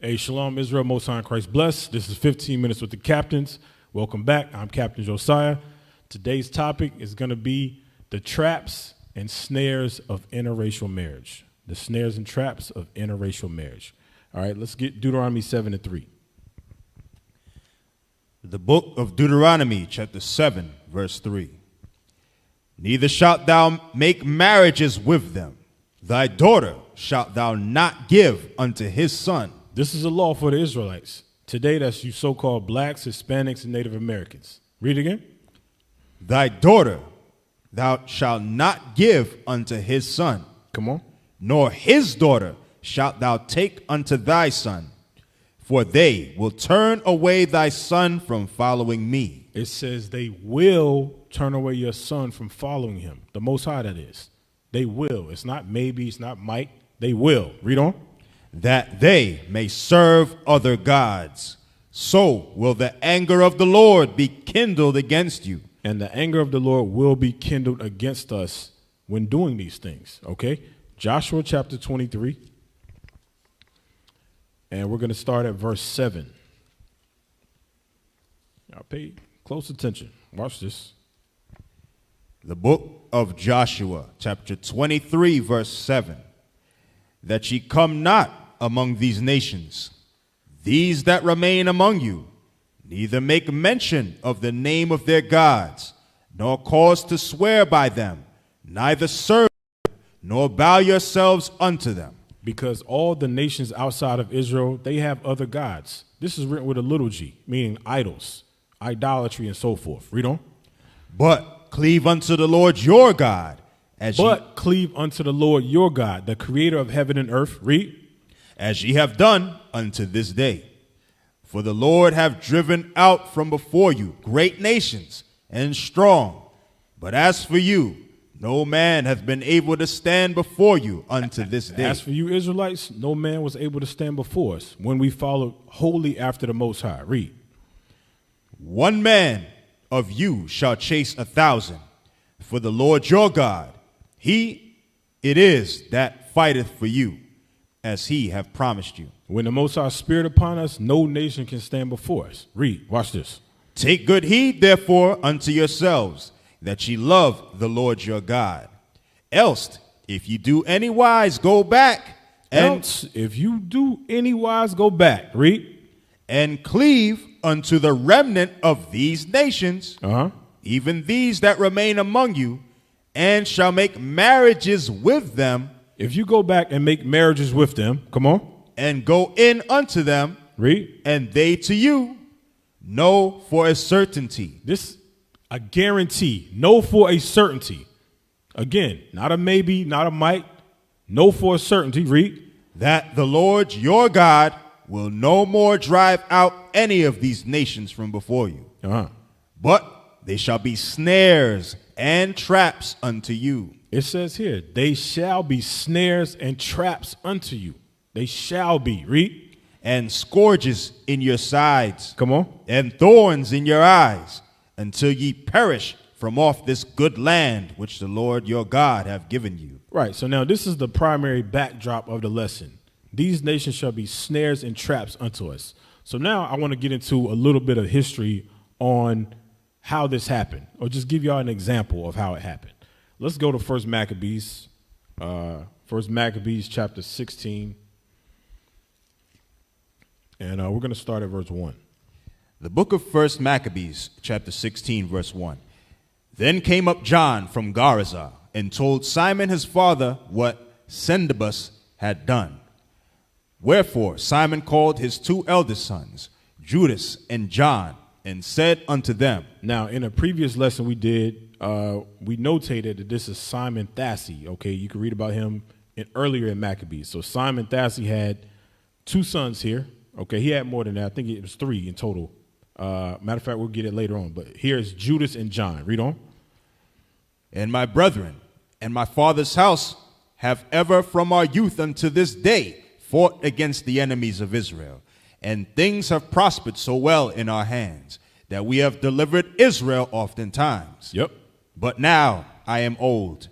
Hey, Shalom, Israel, Most High in Christ bless. This is 15 Minutes with the Captains. Welcome back. I'm Captain Josiah. Today's topic is going to be the traps and snares of interracial marriage. The snares and traps of interracial marriage. All right, let's get Deuteronomy 7:3. The book of Deuteronomy, chapter 7, verse 3. Neither shalt thou make marriages with them. Thy daughter shalt thou not give unto his son. This is a law for the Israelites. Today, that's you so-called blacks, Hispanics, and Native Americans. Read again. Thy daughter thou shalt not give unto his son. Come on. Nor his daughter shalt thou take unto thy son. For they will turn away thy son from following me. It says they will turn away your son from following him. The Most High, that is. They will. It's not maybe, it's not might. They will. Read on. That they may serve other gods. So will the anger of the Lord be kindled against you. And the anger of the Lord will be kindled against us when doing these things. Okay? Joshua chapter 23. And we're going to start at verse 7. Y'all pay close attention. Watch this. The book of Joshua, chapter 23, verse 7. That ye come not among these nations, these that remain among you, neither make mention of the name of their gods, nor cause to swear by them, neither serve them, nor bow yourselves unto them. Because all the nations outside of Israel, they have other gods. This is written with a little g, meaning idols, idolatry, and so forth. Read on. But cleave unto the Lord your God. Cleave unto the Lord your God, the creator of heaven and earth. Read. As ye have done unto this day. For the Lord have driven out from before you great nations and strong. But as for you, no man hath been able to stand before you unto this day. As for you Israelites, no man was able to stand before us when we followed wholly after the Most High. Read. One man of you shall chase 1,000. For the Lord your God, he it is that fighteth for you, as he have promised you. When the Most High Spirit upon us, no nation can stand before us. Read. Watch this. Take good heed, therefore, unto yourselves, that ye love the Lord your God. Else, if you do any wise, go back. Read. And cleave unto the remnant of these nations, even these that remain among you, and shall make marriages with them. If you go back and make marriages with them, come on. And go in unto them. Read. And they to you, know for a certainty. This, a guarantee. Know for a certainty. Again, not a maybe, not a might. Know for a certainty. Read. That the Lord your God will no more drive out any of these nations from before you. But they shall be snares and traps unto you. It says here, they shall be snares and traps unto you. They shall be. Read. And scourges in your sides. Come on. And thorns in your eyes, until ye perish from off this good land which the Lord your God have given you. Right. So now this is the primary backdrop of the lesson. These nations shall be snares and traps unto us. So now I want to get into a little bit of history on how this happened, or just give y'all an example of how it happened. Let's go to First Maccabees chapter 16. And we're going to start at verse 1. The book of First Maccabees, chapter 16, verse 1. Then came up John from Garazah, and told Simon his father what Sendebus had done. Wherefore Simon called his 2 eldest sons, Judas and John, and said unto them. Now, in a previous lesson we did, we notated that this is Simon Thassi. Okay, you can read about him earlier in Maccabees. So Simon Thassi had 2 sons here. Okay, he had more than that. I think it was 3 in total. Matter of fact, we'll get it later on. But here's Judas and John. Read on. And my brethren and my father's house have ever from our youth unto this day fought against the enemies of Israel. And things have prospered so well in our hands that we have delivered Israel oftentimes. Yep. But now I am old,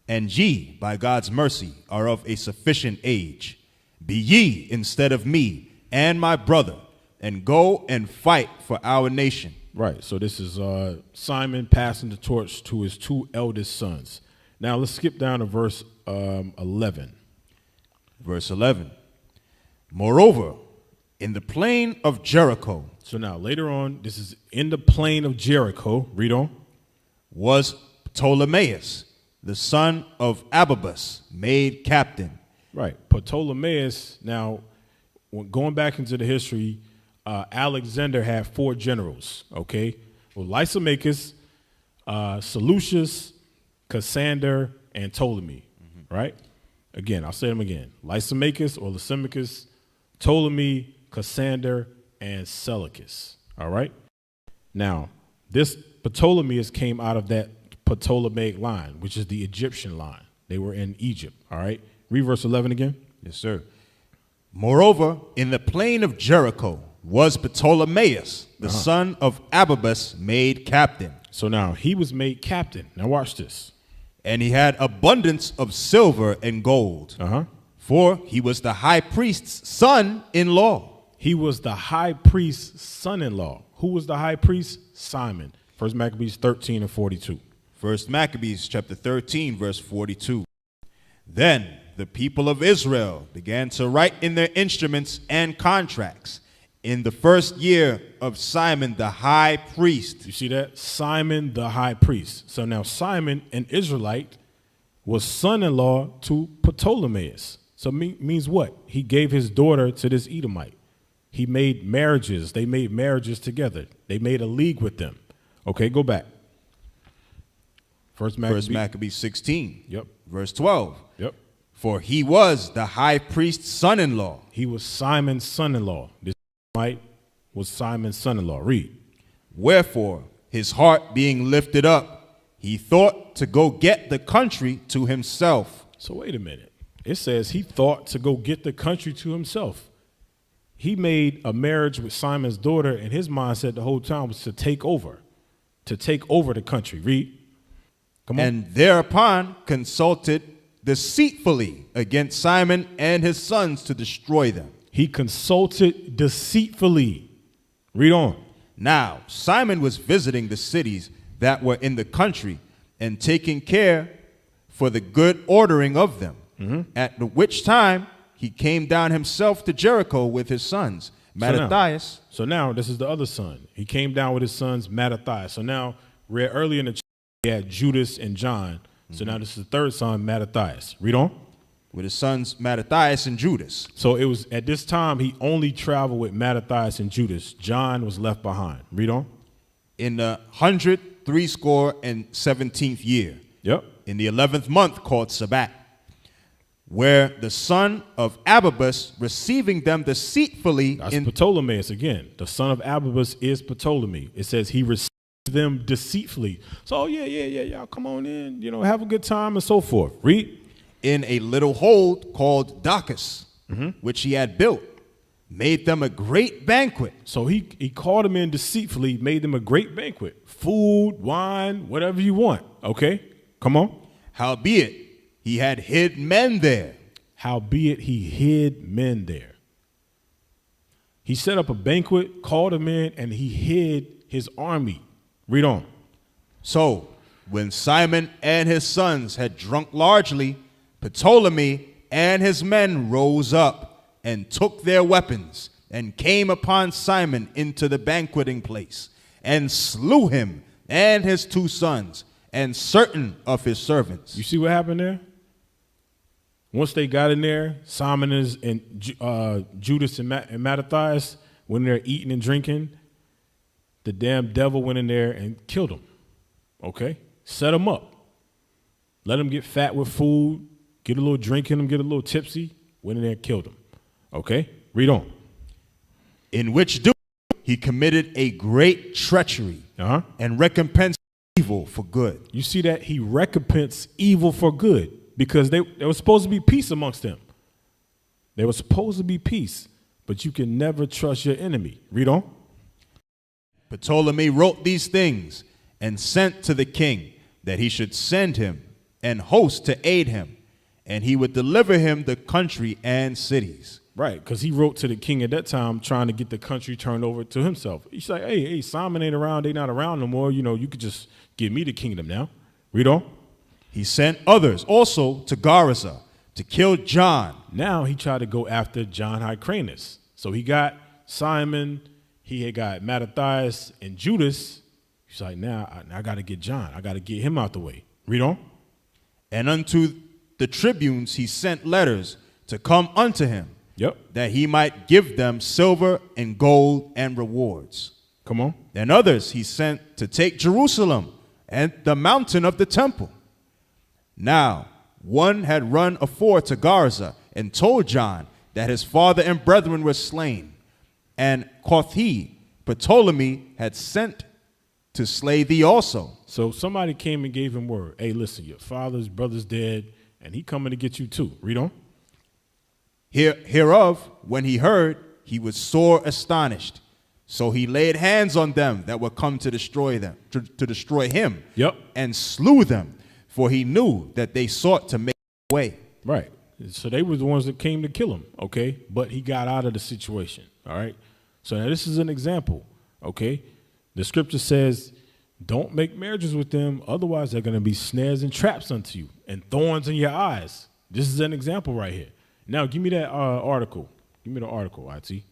and ye, by God's mercy, are of a sufficient age. Be ye instead of me, and my brother, and go and fight for our nation. Right. So this is Simon passing the torch to his two eldest sons. Now let's skip down to verse 11. Verse 11. Moreover, in the plain of Jericho. So now later on, this is in the plain of Jericho. Read on. Was Ptolemaeus, the son of Abibus, made captain. Right. Ptolemaeus. Now, going back into the history, Alexander had 4 generals. Okay. Well, Lysimachus, Seleucus, Cassander, and Ptolemy. Right. Again, I'll say them again. Lysimachus or Lysimachus, Ptolemy, Cassander, and Seleucus. All right. Now, this Ptolemaeus came out of that Ptolemaic line, which is the Egyptian line. They were in Egypt. All right. Read verse 11 again. Yes, sir. Moreover, in the plain of Jericho was Ptolemaeus, the son of Abibus, made captain. So now he was made captain. Now watch this. And he had abundance of silver and gold. For he was the high priest's son-in-law. He was the high priest's son-in-law. Who was the high priest? Simon. 1 Maccabees 13 and 42. 1 Maccabees chapter 13, verse 42. Then the people of Israel began to write in their instruments and contracts in the first year of Simon the high priest. You see that? Simon the high priest. So now Simon, an Israelite, was son-in-law to Ptolemaeus. So means what? He gave his daughter to this Edomite. He made marriages. They made marriages together. They made a league with them. Okay, go back. First Maccabees 16. Yep. Verse 12. Yep. For he was the high priest's son-in-law. He was Simon's son-in-law. This Edomite was Simon's son-in-law. Read. Wherefore, his heart being lifted up, he thought to go get the country to himself. So wait a minute. It says he thought to go get the country to himself. He made a marriage with Simon's daughter, and his mindset the whole time was to take over the country. Read. Come on. And thereupon consulted deceitfully against Simon and his sons to destroy them. He consulted deceitfully. Read on. Now, Simon was visiting the cities that were in the country and taking care for the good ordering of them. At which time he came down himself to Jericho with his sons, Mattathias. So now this is the other son. He came down with his sons, Mattathias. So now, read earlier in the chapter, he had Judas and John. So now this is the third son, Mattathias. Read on. With his sons, Mattathias and Judas. So it was at this time he only traveled with Mattathias and Judas. John was left behind. Read on. In the 117th year. Yep. In the 11th month called Sabbath, where the son of Abibus receiving them deceitfully. That's Ptolemaeus again. The son of Abibus is Ptolemy. It says he received them deceitfully. So y'all come on in, have a good time and so forth. Read. In a little hold called Docus, which he had built, made them a great banquet. So he called them in deceitfully, made them a great banquet. Food, wine, whatever you want. Okay, come on. Howbeit, he had hid men there. Howbeit, he hid men there. He set up a banquet, called them in, and he hid his army. Read on. So, when Simon and his sons had drunk largely, Ptolemy and his men rose up and took their weapons and came upon Simon into the banqueting place and slew him and his 2 sons and certain of his servants. You see what happened there? Once they got in there, Simon and Judas and Mattathias, when they're eating and drinking, the damn devil went in there and killed them. Okay? Set them up. Let them get fat with food, get a little drink in them, get a little tipsy, went in there and killed them. Okay? Read on. In which doing he committed a great treachery and recompensed evil for good. You see that? He recompensed evil for good because there was supposed to be peace amongst them. There was supposed to be peace, but you can never trust your enemy. Read on. Ptolemy wrote these things and sent to the king that he should send him an host to aid him, and he would deliver him the country and cities. Right, because he wrote to the king at that time trying to get the country turned over to himself. He's like, hey, Simon ain't around. They not around no more. You know, you could just give me the kingdom now. Read on. He sent others also to Gaza to kill John. Now he tried to go after John Hyrcanus. So he got Simon, he had got Mattathias and Judas. He's like, now I got to get John. I got to get him out the way. Read on. And unto the tribunes he sent letters to come unto him, that he might give them silver and gold and rewards. Come on. And others he sent to take Jerusalem and the mountain of the temple. Now, one had run afore to Gaza and told John that his father and brethren were slain. And quoth he, Ptolemy had sent to slay thee also. So somebody came and gave him word. Hey, listen, your father's brother's dead, and he coming to get you too. Read on. Hereof, when he heard, he was sore astonished. So he laid hands on them that were come to destroy them, to destroy him, and slew them, for he knew that they sought to make way. Right. So they were the ones that came to kill him, okay? But he got out of the situation, all right? So now this is an example, okay? The scripture says, don't make marriages with them, otherwise they're going to be snares and traps unto you and thorns in your eyes. This is an example right here. Now, give me that article. Give me the article, IT.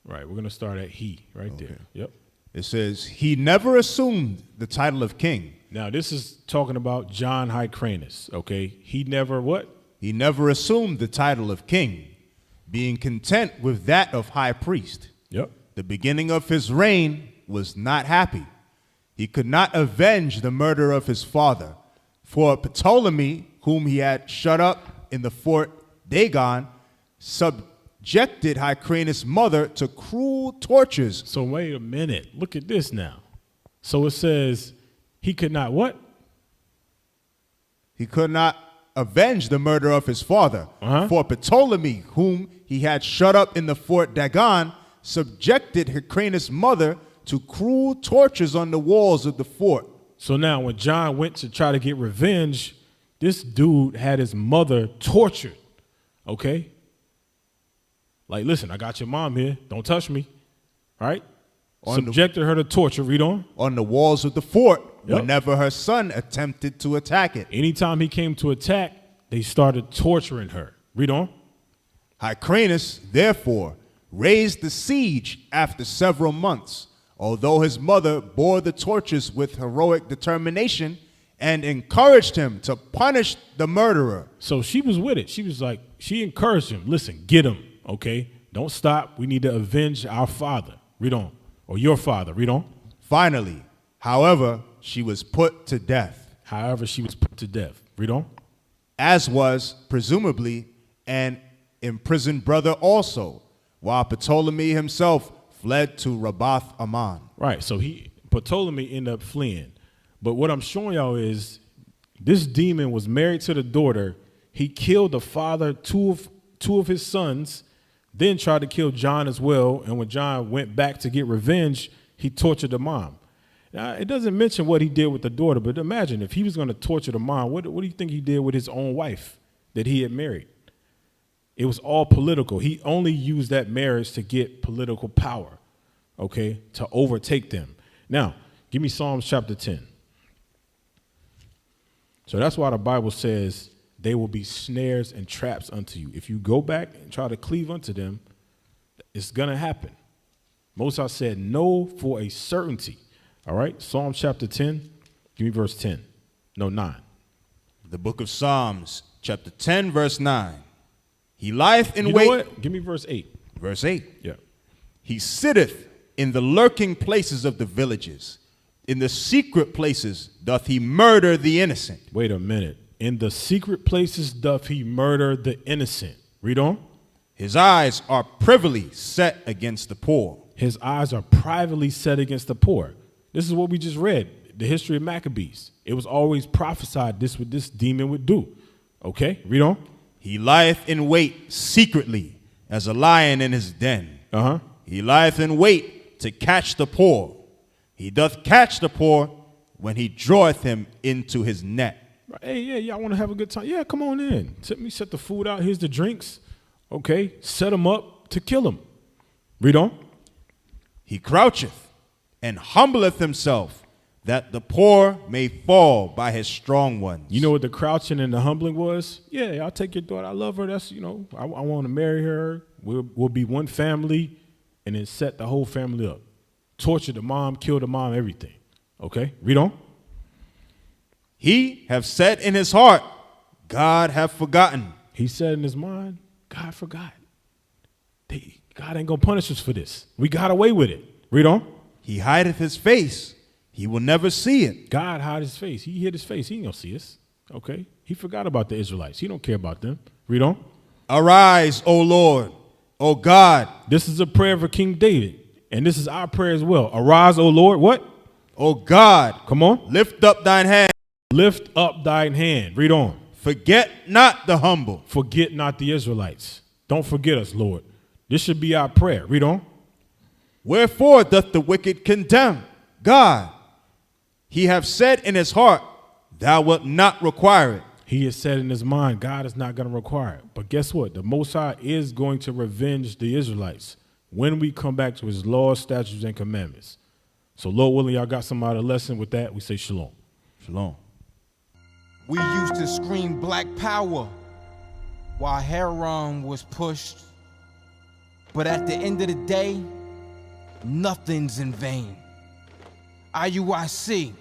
Right, we're going to start at he right there. Yep. It says, he never assumed the title of king. Now, this is talking about John Hyrcanus, okay? He never what? He never assumed the title of king, being content with that of high priest. Yep. The beginning of his reign was not happy. He could not avenge the murder of his father, for Ptolemy, whom he had shut up in the fort Dagon, subjected Hyrcanus' mother to cruel tortures. So wait a minute. Look at this now. So it says he could not what? He could not avenge the murder of his father. For Ptolemy, whom he had shut up in the fort Dagon, subjected Hyrcanus' mother to cruel tortures on the walls of the fort. So now when John went to try to get revenge, this dude had his mother tortured. Okay? Like, listen, I got your mom here. Don't touch me. All right? Subjected her to torture. Read on. On the walls of the fort, whenever her son attempted to attack it. Anytime he came to attack, they started torturing her. Read on. Hyrcanus, therefore, raised the siege after several months, although his mother bore the tortures with heroic determination and encouraged him to punish the murderer. So she was with it. She was like, she encouraged him. Listen, get him, okay? Don't stop. We need to avenge our father. Read on. Or your father. Read on. Finally, however, she was put to death. However, she was put to death. Read on. As was, presumably, an imprisoned brother also, while Ptolemy himself fled to Rabbath Ammon. Right, so Ptolemy ended up fleeing. But what I'm showing y'all is this demon was married to the daughter. He killed the father, two of his sons, then tried to kill John as well. And when John went back to get revenge, he tortured the mom. Now, it doesn't mention what he did with the daughter, but imagine if he was going to torture the mom, what do you think he did with his own wife that he had married? It was all political. He only used that marriage to get political power, okay, to overtake them. Now, give me Psalms chapter 10. So that's why the Bible says they will be snares and traps unto you. If you go back and try to cleave unto them, it's going to happen. Moses said no for a certainty. All right, Psalm chapter 10, give me verse 10. No, 9. The book of Psalms, chapter 10, verse 9. He lieth in you wait. Know what? Give me verse 8. Verse 8. Yeah. He sitteth in the lurking places of the villages. In the secret places doth he murder the innocent. Wait a minute. In the secret places doth he murder the innocent. Read on. His eyes are privily set against the poor. His eyes are privately set against the poor. This is what we just read, the history of Maccabees. It was always prophesied this what this demon would do. Okay, read on. He lieth in wait secretly as a lion in his den. He lieth in wait to catch the poor. He doth catch the poor when he draweth him into his net. Hey, yeah, y'all want to have a good time? Yeah, come on in. Let me set the food out. Here's the drinks. okay, set him up to kill him. Read on. He croucheth and humbleth himself, that the poor may fall by his strong ones. You know what the crouching and the humbling was? Yeah, I'll take your daughter. I love her. That's, I want to marry her. We'll be one family, and then set the whole family up. Torture the mom, kill the mom, everything. Okay, read on. He have said in his heart, God have forgotten. He said in his mind, God forgot. God ain't going to punish us for this. We got away with it. Read on. He hideth his face. He will never see it. God hide his face. He hid his face. He ain't going to see us. Okay? He forgot about the Israelites. He don't care about them. Read on. Arise, O Lord, O God. This is a prayer for King David. And this is our prayer as well. Arise, O Lord. What? O God. Come on. Lift up thine hand. Lift up thine hand. Read on. Forget not the humble. Forget not the Israelites. Don't forget us, Lord. This should be our prayer. Read on. Wherefore doth the wicked condemn God? He have said in his heart, thou wilt not require it. He has said in his mind, God is not going to require it. But guess what? The Most High is going to revenge the Israelites when we come back to his laws, statutes, and commandments. So, Lord willing, y'all got some out of the lesson. With that, we say shalom. Shalom. We used to scream black power while Heron was pushed. But at the end of the day, nothing's in vain. IUIC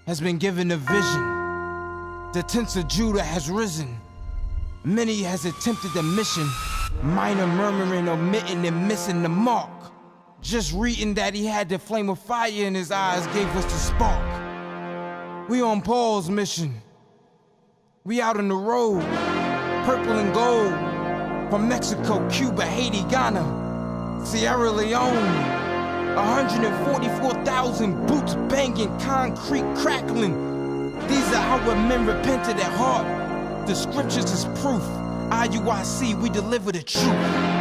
has been given a vision. The tents of Judah has risen. Many has attempted the mission, minor murmuring, omitting, and missing the mark. Just reading that he had the flame of fire in his eyes gave us the spark. We on Paul's mission. We out on the road, purple and gold, from Mexico, Cuba, Haiti, Ghana, Sierra Leone. 144,000 boots banging, concrete crackling. These are our men repented at heart. The scriptures is proof. IUIC, we deliver the truth.